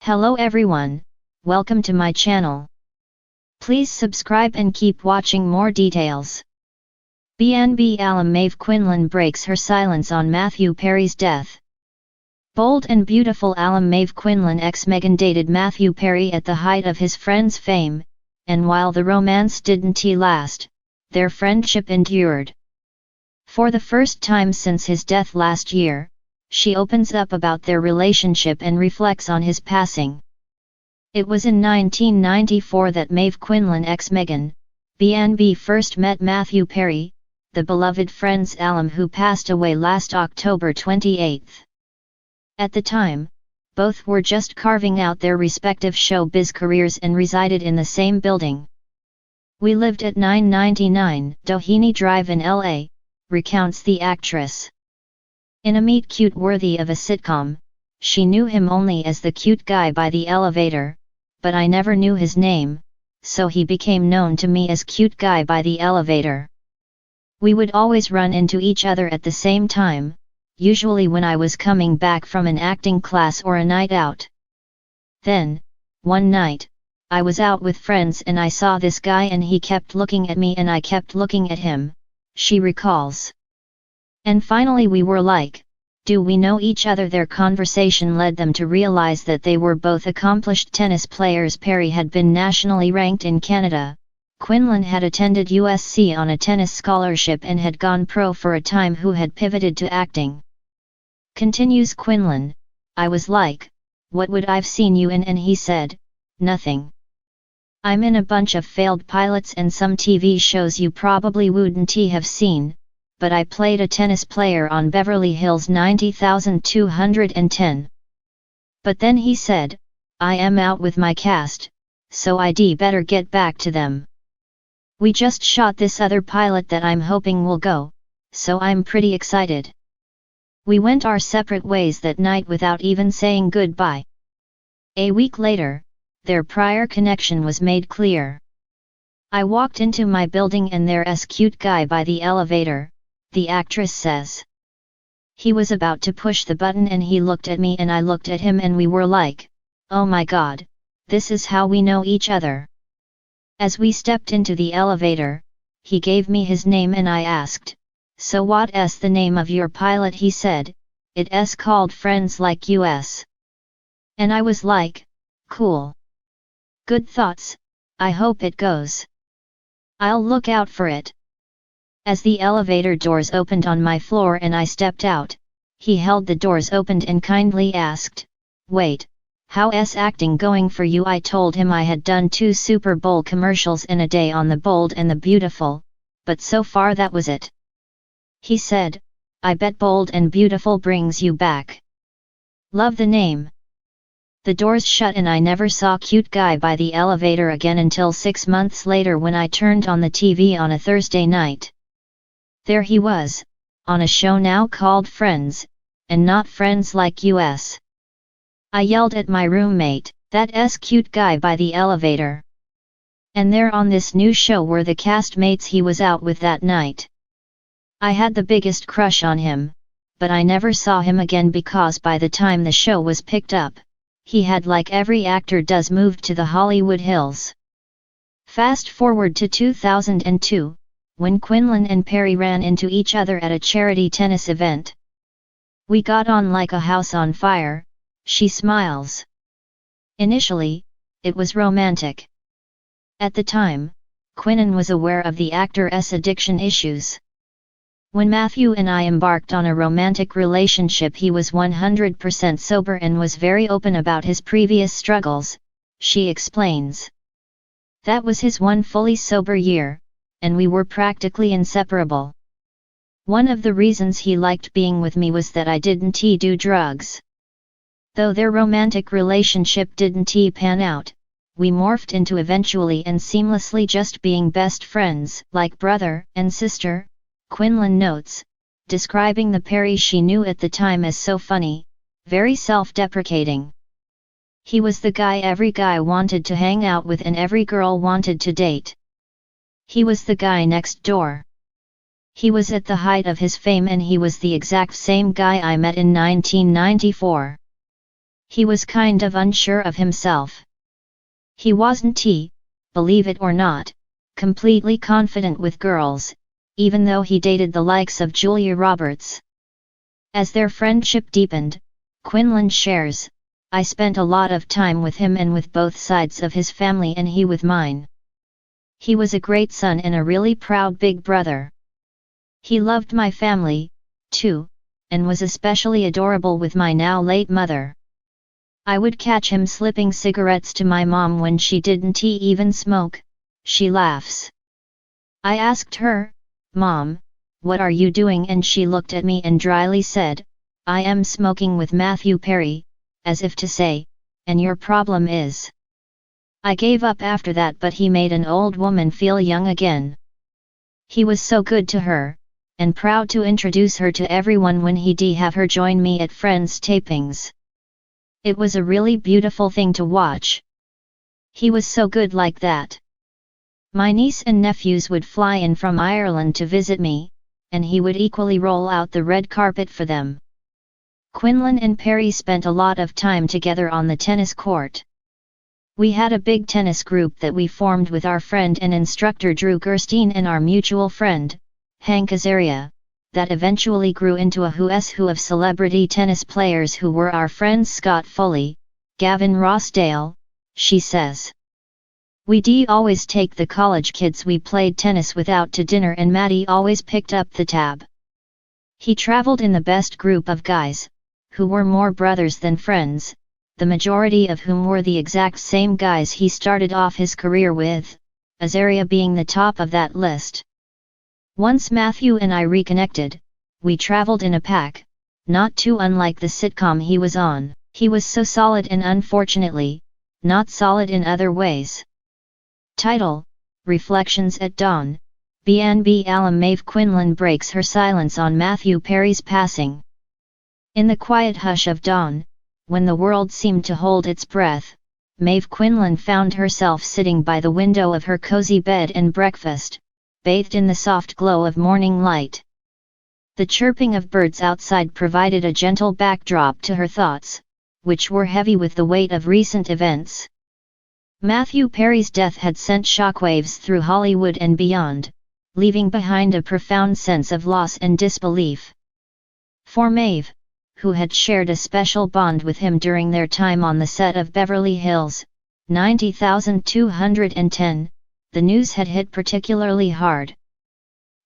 Hello everyone, welcome to my channel. Please subscribe and keep watching more details. BNB alum Maeve Quinlan breaks her silence on Matthew Perry's death. Bold and beautiful alum Maeve Quinlan ex-Meghan dated Matthew Perry at the height of his friend's fame, and while the romance didn't last, their friendship endured. For the first time since his death last year, she opens up about their relationship and reflects on his passing. It was in 1994 that Maeve Quinlan ex-Meghan, BNB first met Matthew Perry, the beloved Friends alum who passed away last October 28. At the time, both were just carving out their respective showbiz careers and resided in the same building. "We lived at 999 Doheny Drive in LA," recounts the actress. In a meet-cute worthy of a sitcom, she knew him only as the cute guy by the elevator, but I never knew his name, so he became known to me as cute guy by the elevator. We would always run into each other at the same time, usually when I was coming back from an acting class or a night out. Then, one night, I was out with friends and I saw this guy and he kept looking at me and I kept looking at him, she recalls. And finally we were like, do we know each other? Their conversation led them to realize that they were both accomplished tennis players. Perry had been nationally ranked in Canada. Quinlan had attended USC on a tennis scholarship and had gone pro for a time, who had pivoted to acting. Continues Quinlan, "I was like, what would I've seen you in?" And he said, "Nothing. I'm in a bunch of failed pilots and some TV shows you probably wouldn't have seen, but I played a tennis player on Beverly Hills 90210. But then he said, I am out with my cast, so I'd better get back to them. We just shot this other pilot that I'm hoping will go, so I'm pretty excited. We went our separate ways that night without even saying goodbye." A week later, their prior connection was made clear. "I walked into my building and there's cute guy by the elevator," the actress says. "He was about to push the button and he looked at me and I looked at him and we were like, oh my god, this is how we know each other." As we stepped into the elevator, he gave me his name and I asked, "So what's the name of your pilot?" He said, "It's called Friends Like US." And I was like, cool. Good thoughts, I hope it goes. I'll look out for it. As the elevator doors opened on my floor and I stepped out, he held the doors opened and kindly asked, "Wait, how's acting going for you?" I told him I had done 2 Super Bowl commercials in a day on The Bold and the Beautiful, but so far that was it. He said, "I bet Bold and Beautiful brings you back. Love the name." The doors shut and I never saw cute guy by the elevator again until 6 months later when I turned on the TV on a Thursday night. There he was, on a show now called Friends, and not Friends Like US. I yelled at my roommate, "That's cute guy by the elevator." And there on this new show were the castmates he was out with that night. I had the biggest crush on him, but I never saw him again because by the time the show was picked up, he had, like every actor does, moved to the Hollywood Hills. Fast forward to 2002. When Quinlan and Perry ran into each other at a charity tennis event. "We got on like a house on fire," she smiles. Initially, it was romantic. At the time, Quinlan was aware of the actor's addiction issues. "When Matthew and I embarked on a romantic relationship, he was 100% sober and was very open about his previous struggles," she explains. "That was his one fully sober year, and we were practically inseparable. One of the reasons he liked being with me was that I didn't do drugs. Though their romantic relationship didn't pan out, we morphed into eventually and seamlessly just being best friends, like brother and sister," Quinlan notes, describing the Perry she knew at the time as so funny, very self-deprecating. "He was the guy every guy wanted to hang out with and every girl wanted to date. He was the guy next door. He was at the height of his fame and he was the exact same guy I met in 1994. He was kind of unsure of himself. He wasn't, believe it or not, completely confident with girls, even though he dated the likes of Julia Roberts. As their friendship deepened, Quinlan shares, I spent a lot of time with him and with both sides of his family and he with mine. He was a great son and a really proud big brother. He loved my family, too, and was especially adorable with my now late mother. I would catch him slipping cigarettes to my mom when she didn't even smoke, she laughs. I asked her, Mom, what are you doing? And she looked at me and dryly said, I am smoking with Matthew Perry, as if to say, and your problem is. I gave up after that, but he made an old woman feel young again. He was so good to her, and proud to introduce her to everyone when he'd have her join me at friends' tapings. It was a really beautiful thing to watch. He was so good like that. My niece and nephews would fly in from Ireland to visit me, and he would equally roll out the red carpet for them. Quinlan and Perry spent a lot of time together on the tennis court. We had a big tennis group that we formed with our friend and instructor Drew Gerstein and our mutual friend, Hank Azaria, that eventually grew into a who's who of celebrity tennis players who were our friends Scott Foley, Gavin Rossdale, she says. We'd always take the college kids we played tennis with out to dinner and Matty always picked up the tab. He traveled in the best group of guys, who were more brothers than friends, the majority of whom were the exact same guys he started off his career with, Azaria being the top of that list. Once Matthew and I reconnected, we traveled in a pack, not too unlike the sitcom he was on. He was so solid and unfortunately, not solid in other ways. Title, Reflections at Dawn, BNB alum Maeve Quinlan breaks her silence on Matthew Perry's passing. In the quiet hush of dawn, when the world seemed to hold its breath, Maeve Quinlan found herself sitting by the window of her cozy bed and breakfast, bathed in the soft glow of morning light. The chirping of birds outside provided a gentle backdrop to her thoughts, which were heavy with the weight of recent events. Matthew Perry's death had sent shockwaves through Hollywood and beyond, leaving behind a profound sense of loss and disbelief. For Maeve, who had shared a special bond with him during their time on the set of Beverly Hills, 90,210, the news had hit particularly hard.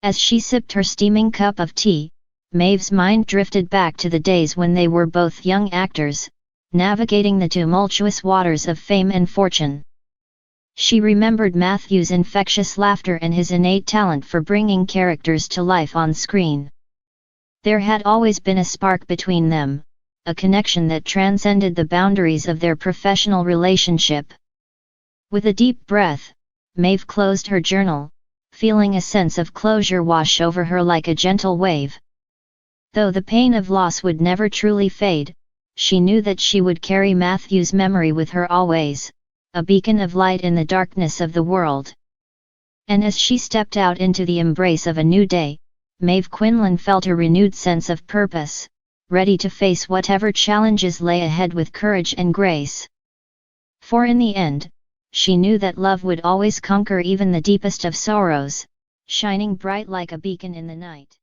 As she sipped her steaming cup of tea, Maeve's mind drifted back to the days when they were both young actors, navigating the tumultuous waters of fame and fortune. She remembered Matthew's infectious laughter and his innate talent for bringing characters to life on screen. There had always been a spark between them, a connection that transcended the boundaries of their professional relationship. With a deep breath, Maeve closed her journal, feeling a sense of closure wash over her like a gentle wave. Though the pain of loss would never truly fade, she knew that she would carry Matthew's memory with her always, a beacon of light in the darkness of the world. And as she stepped out into the embrace of a new day, Maeve Quinlan felt a renewed sense of purpose, ready to face whatever challenges lay ahead with courage and grace. For in the end, she knew that love would always conquer even the deepest of sorrows, shining bright like a beacon in the night.